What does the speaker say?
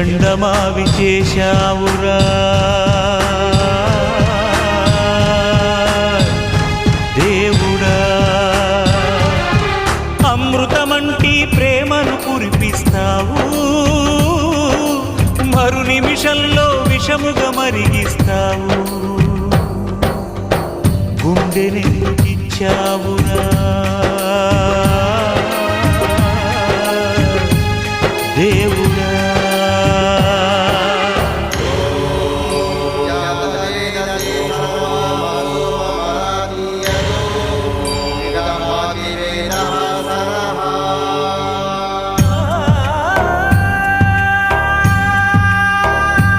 ఎండమావి చేశావురా దేవుడా, అమృతమంటి ప్రేమను కురిపిస్తావు, మరు నిమిషంలో విషముగా మరిగిస్తావు. గుండెనెందుకిచ్చావురా